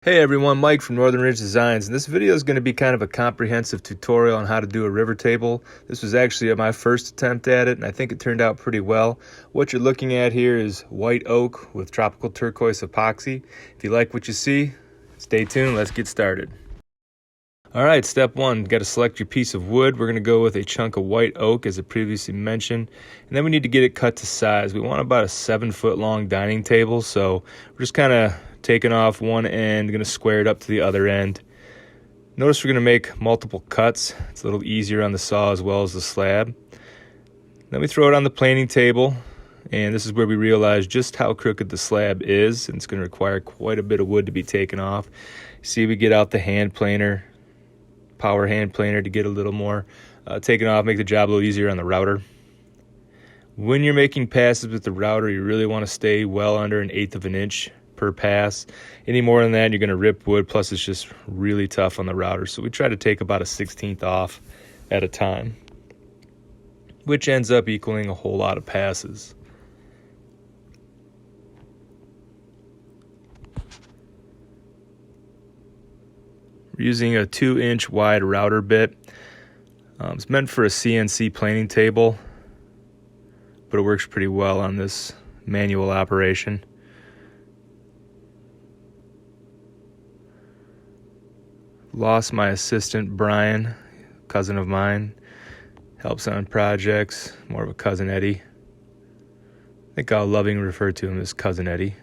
Hey everyone, Mike from Northern Ridge Designs, and this video is going to be kind of a comprehensive tutorial on how to do a river table. This was actually my first attempt at it, and I think it turned out pretty well. What you're looking at here is white oak with tropical turquoise epoxy. If you like what you see, stay tuned, let's get started. Alright, step one, got to select your piece of wood. We're going to go with a chunk of white oak as I previously mentioned, and then we need to get it cut to size. We want about a 7-foot long dining table, so we're just kind of taking off one end, going to square it up to the other end. Notice we're going to make multiple cuts. It's a little easier on the saw as well as the slab. Then we throw it on the planing table, and this is where we realize just how crooked the slab is, and it's going to require quite a bit of wood to be taken off. See, we get out the hand planer, power hand planer, to get a little more taken off, make the job a little easier on the router. When you're making passes with the router, you really want to stay well under 1/8 of an inch per pass. Any more than that, you're going to rip wood, plus it's just really tough on the router. So we try to take about a 1/16 off at a time, which ends up equaling a whole lot of passes. We're using a 2-inch wide router bit. It's meant for a CNC planing table, but it works pretty well on this manual operation. Lost my assistant, Brian, cousin of mine, helps on projects, more of a cousin Eddie. I think I'll lovingly refer to him as Cousin Eddie.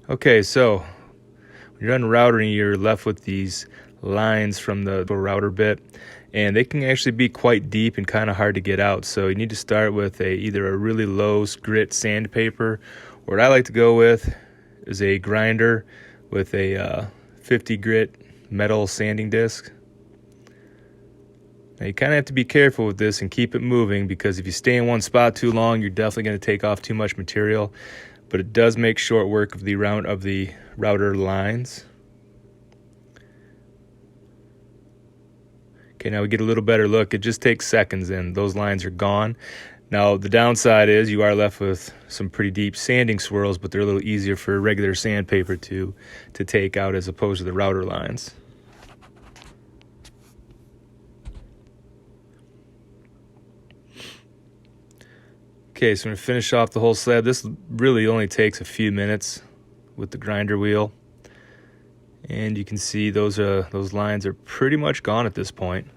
Okay, so when you're done routing, you're left with these lines from the router bit, and they can actually be quite deep and kind of hard to get out. So you need to start with either a really low grit sandpaper, or what I like to go with is a grinder with a 50 grit metal sanding disc. Now you kind of have to be careful with this and keep it moving, because if you stay in one spot too long, you're definitely going to take off too much material. But it does make short work of the router lines. Okay, now we get a little better look. It just takes seconds and those lines are gone. Now the downside is you are left with some pretty deep sanding swirls, but they're a little easier for regular sandpaper to take out as opposed to the router lines. Okay, so I'm going to finish off the whole slab. This really only takes a few minutes with the grinder wheel. And you can see those lines are pretty much gone at this point.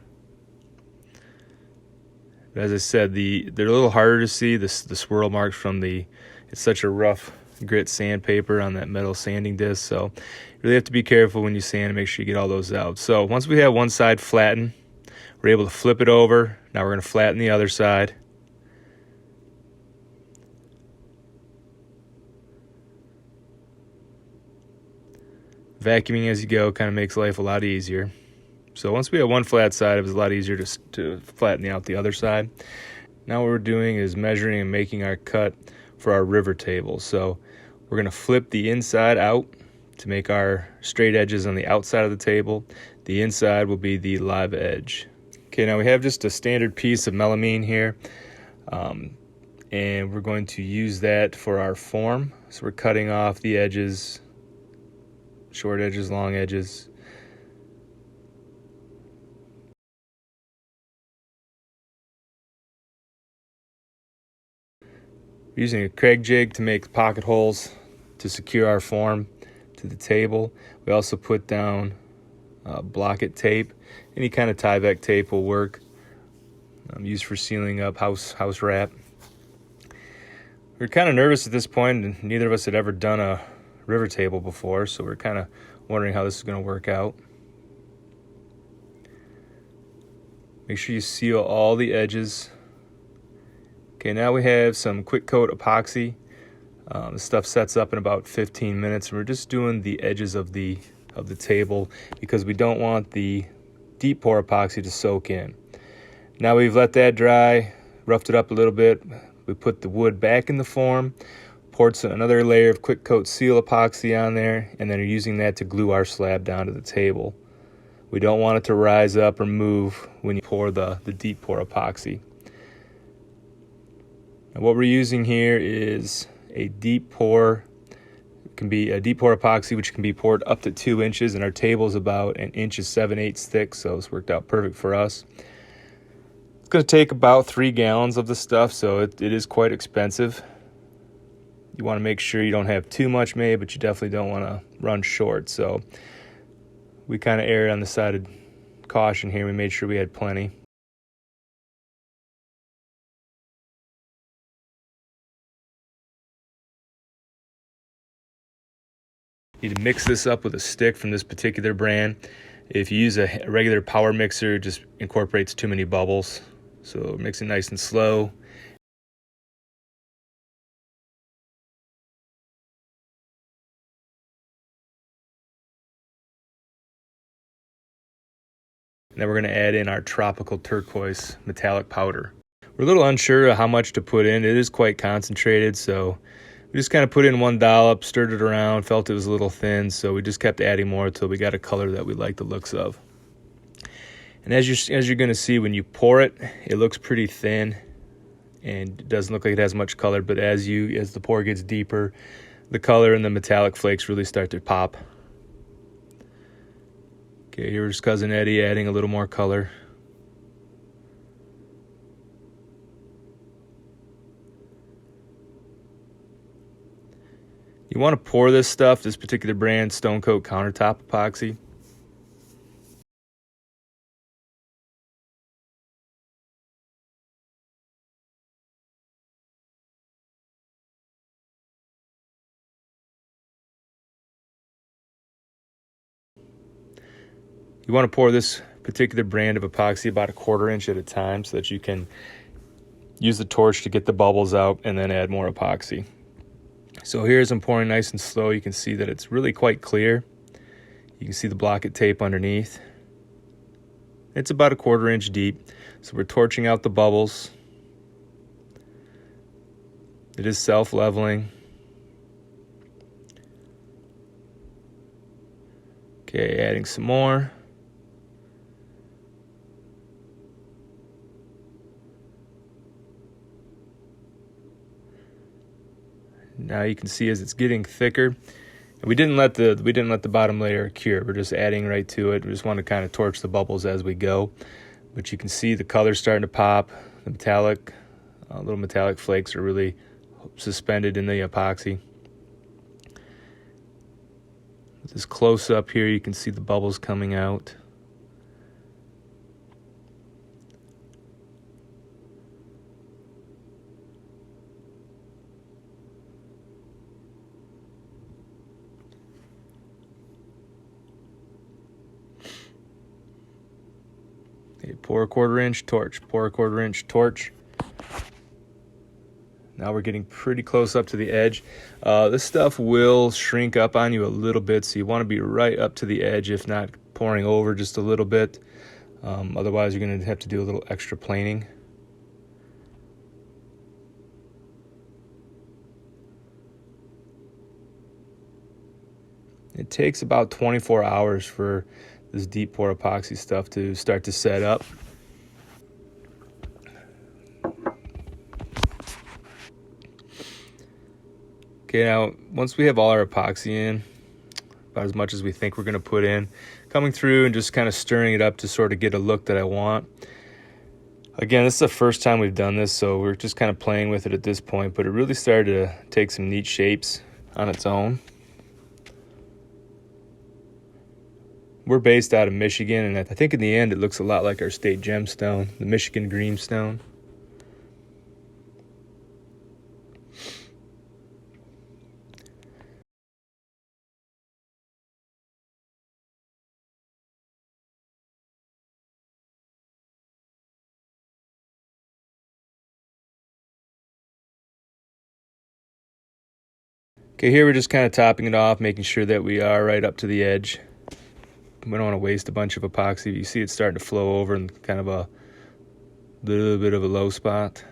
But as I said, they're a little harder to see, the swirl marks from it's such a rough grit sandpaper on that metal sanding disc. So you really have to be careful when you sand and make sure you get all those out. So once we have one side flattened, we're able to flip it over. Now we're going to flatten the other side. Vacuuming as you go kind of makes life a lot easier. So once we have one flat side, it was a lot easier to flatten out the other side. Now what we're doing is measuring and making our cut for our river table. So we're going to flip the inside out to make our straight edges on the outside of the table. The inside will be the live edge. Okay, now we have just a standard piece of melamine here, and we're going to use that for our form. So we're cutting off the edges, short edges, long edges. We're using a Craig jig to make pocket holes to secure our form to the table. We also put down block-it tape. Any kind of Tyvek tape will work. Used for sealing up house wrap. We were kind of nervous at this point, and neither of us had ever done a river table before, so we're kind of wondering how this is going to work out. Make sure you seal all the edges. Okay, now we have some quick coat epoxy. This stuff sets up in about 15 minutes, and we're just doing the edges of the table because we don't want the deep pour epoxy to soak in. Now we've let that dry, roughed it up a little bit. We put the wood back in the form, poured another layer of quick coat seal epoxy on there, and then are using that to glue our slab down to the table. We don't want it to rise up or move when you pour the deep pour epoxy. And what we're using here is a deep pour can be a deep pour epoxy, which can be poured up to 2 inches, and our table is about 1 inch 7/8 thick, so it's worked out perfect for us. It's going to take about 3 gallons of the stuff, so it is quite expensive. You want to make sure you don't have too much made, but you definitely don't want to run short. So we kind of erred on the side of caution here. We made sure we had plenty. You need to mix this up with a stick from this particular brand. If you use a regular power mixer, it just incorporates too many bubbles. So mix it nice and slow. And then we're going to add in our tropical turquoise metallic powder. We're a little unsure of how much to put in. It is quite concentrated, so we just kind of put in 1 dollop, stirred it around, felt it was a little thin, so we just kept adding more until we got a color that we like the looks of. And as you're going to see, when you pour it, it looks pretty thin and it doesn't look like it has much color, but as the pour gets deeper, the color and the metallic flakes really start to pop. Okay, here's Cousin Eddie adding a little more color. You want to pour this stuff, this particular brand, Stone Coat Countertop Epoxy. You want to pour this particular brand of epoxy about 1/4 inch at a time so that you can use the torch to get the bubbles out and then add more epoxy. So here as I'm pouring nice and slow, you can see that it's really quite clear. You can see the blocket tape underneath. It's about 1/4 inch deep. So we're torching out the bubbles. It is self-leveling. Okay, adding some more. Now you can see as it's getting thicker. We didn't let the bottom layer cure. We're just adding right to it. We just want to kind of torch the bubbles as we go. But you can see the color starting to pop. The metallic, little metallic flakes are really suspended in the epoxy. With this close up here, you can see the bubbles coming out. Okay, pour 1/4 inch, torch, pour 1/4 inch, torch. Now we're getting pretty close up to the edge. This stuff will shrink up on you a little bit, so you want to be right up to the edge, if not pouring over just a little bit. Otherwise, you're going to have to do a little extra planing. It takes about 24 hours for this deep pour epoxy stuff to start to set up. Okay, now once we have all our epoxy in, about as much as we think we're going to put in, coming through and just kind of stirring it up to sort of get a look that I want. Again, this is the first time we've done this, so we're just kind of playing with it at this point, but it really started to take some neat shapes on its own. We're based out of Michigan, and I think in the end it looks a lot like our state gemstone, the Michigan Greenstone. Okay, here we're just kind of topping it off, making sure that we are right up to the edge. We don't want to waste a bunch of epoxy. You see it's starting to flow over in kind of a little bit of a low spot.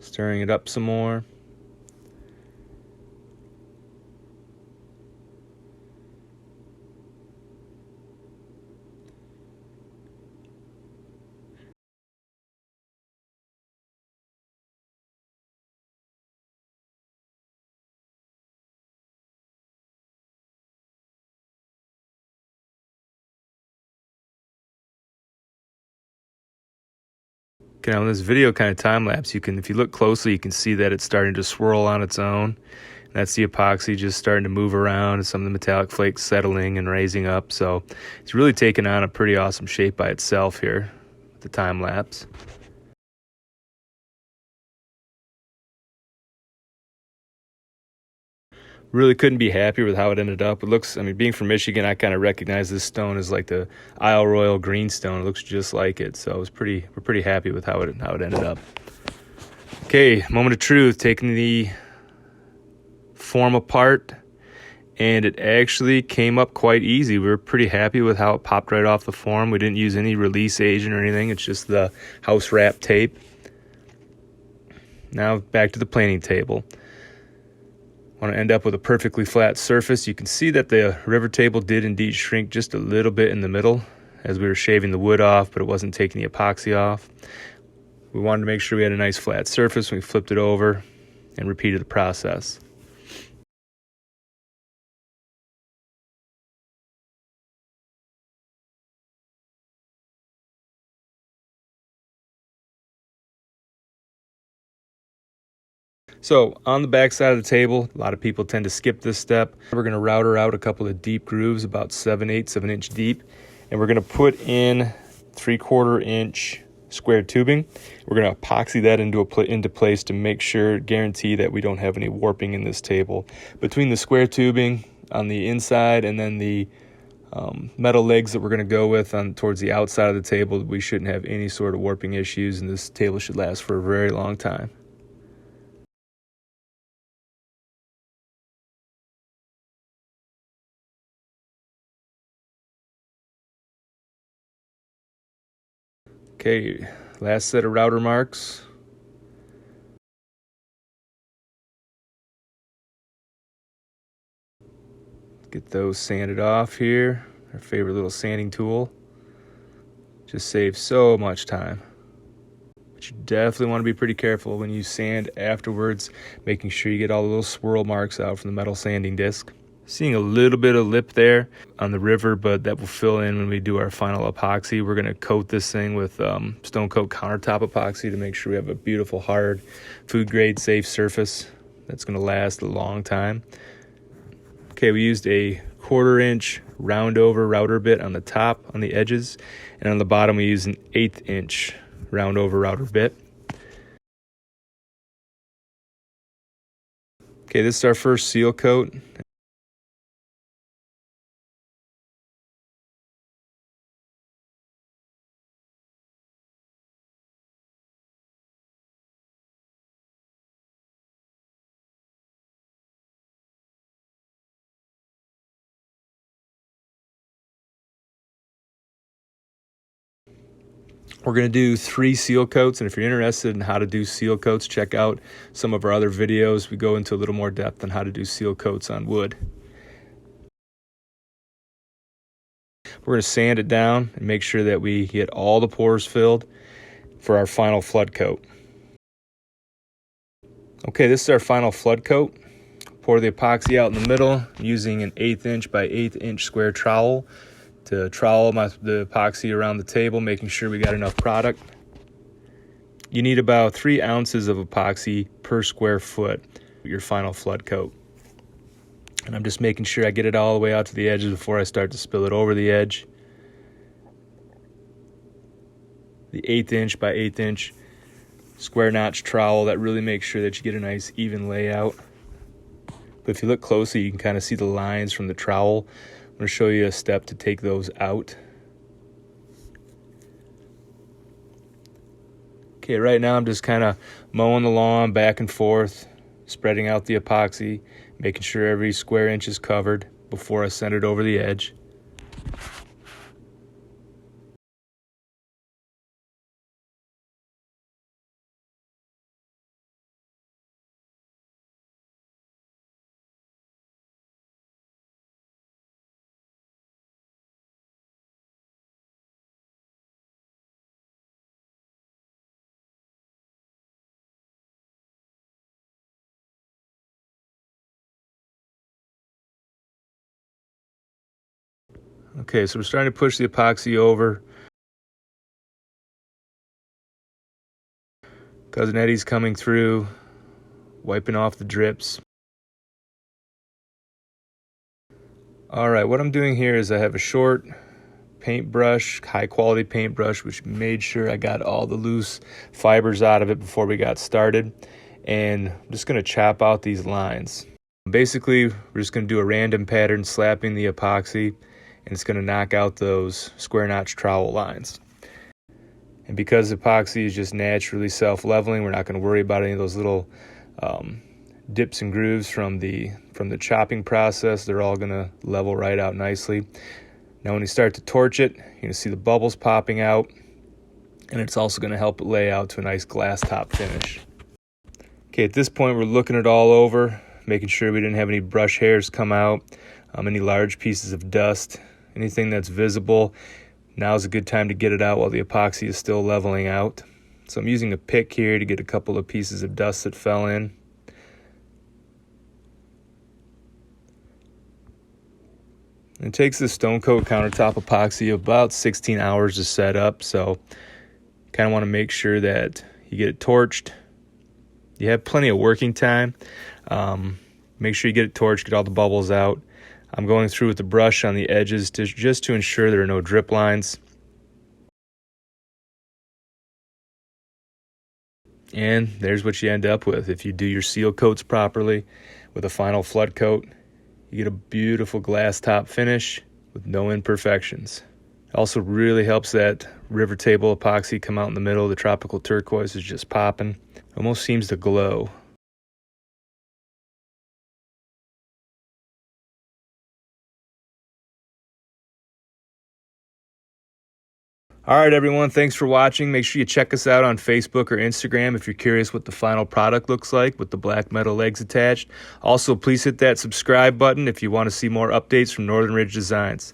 Stirring it up some more. Okay, now in this video kind of time lapse, you can, if you look closely, you can see that it's starting to swirl on its own. That's the epoxy just starting to move around and some of the metallic flakes settling and raising up. So it's really taken on a pretty awesome shape by itself here with the time lapse. Really couldn't be happier with how it ended up. It looks, I mean, being from Michigan, I kind of recognize this stone as like the Isle Royal greenstone. It looks just like it. So we're pretty happy with how it ended up. Okay, moment of truth, taking the form apart, and it actually came up quite easy. We were pretty happy with how it popped right off the form. We didn't use any release agent or anything. It's just the house wrap tape. Now back to the planing table. Want to end up with a perfectly flat surface. You can see that the river table did indeed shrink just a little bit in the middle as we were shaving the wood off, but it wasn't taking the epoxy off. We wanted to make sure we had a nice flat surface when we flipped it over and repeated the process. So on the back side of the table, a lot of people tend to skip this step. We're going to router out a couple of deep grooves, about 7/8 of an inch deep, and we're going to put in 3/4 inch square tubing. We're going to epoxy that into place to make sure, guarantee that we don't have any warping in this table. Between the square tubing on the inside and then the metal legs that we're going to go with on towards the outside of the table, we shouldn't have any sort of warping issues, and this table should last for a very long time. Okay, last set of router marks. Get those sanded off here. Our favorite little sanding tool. Just saves so much time. But you definitely want to be pretty careful when you sand afterwards, making sure you get all the little swirl marks out from the metal sanding disc. Seeing a little bit of lip there on the river, but that will fill in when we do our final epoxy. We're going to coat this thing with stone coat countertop epoxy to make sure we have a beautiful, hard, food grade, safe surface that's going to last a long time. Okay, we used a 1/4 inch round over router bit on the top, on the edges, and on the bottom we used an 1/8 inch round over router bit. Okay, this is our first seal coat. We're going to do 3 seal coats, and if you're interested in how to do seal coats, check out some of our other videos. We go into a little more depth on how to do seal coats on wood. We're going to sand it down and make sure that we get all the pores filled for our final flood coat. Okay, this is our final flood coat. Pour the epoxy out in the middle using an 1/8 inch by 1/8 inch square trowel to trowel the epoxy around the table, making sure we got enough product. You need about 3 ounces of epoxy per square foot for your final flood coat. And I'm just making sure I get it all the way out to the edges before I start to spill it over the edge. The 1/8 inch by 1/8 inch square notch trowel, that really makes sure that you get a nice even layout. But if you look closely, you can kind of see the lines from the trowel. I'm going to show you a step to take those out. Okay, right now I'm just kind of mowing the lawn back and forth, spreading out the epoxy, making sure every square inch is covered before I send it over the edge. Okay, so we're starting to push the epoxy over. Cousin Eddie's coming through, wiping off the drips. All right, what I'm doing here is I have a short paintbrush, high quality paintbrush, which made sure I got all the loose fibers out of it before we got started. And I'm just gonna chop out these lines. Basically, we're just gonna do a random pattern, slapping the epoxy, and it's gonna knock out those square notch trowel lines. And because epoxy is just naturally self-leveling, we're not going to worry about any of those little dips and grooves from the chopping process. They're all going to level right out nicely. Now when you start to torch it, you're going to see the bubbles popping out, and it's also going to help it lay out to a nice glass top finish. Okay, at this point we're looking it all over, making sure we didn't have any brush hairs come out, any large pieces of dust, anything that's visible. Now's a good time to get it out while the epoxy is still leveling out. So I'm using a pick here to get a couple of pieces of dust that fell in. It takes the stone coat countertop epoxy about 16 hours to set up, so you kind of want to make sure that you get it torched. You have plenty of working time. Make sure you get it torched, get all the bubbles out. I'm going through with the brush on the edges just to ensure there are no drip lines. And there's what you end up with. If you do your seal coats properly with a final flood coat, you get a beautiful glass top finish with no imperfections. It also really helps that river table epoxy come out in the middle. The tropical turquoise is just popping. Almost seems to glow. All right, everyone, thanks for watching. Make sure you check us out on Facebook or Instagram if you're curious what the final product looks like with the black metal legs attached. Also, please hit that subscribe button if you want to see more updates from Northern Ridge Designs.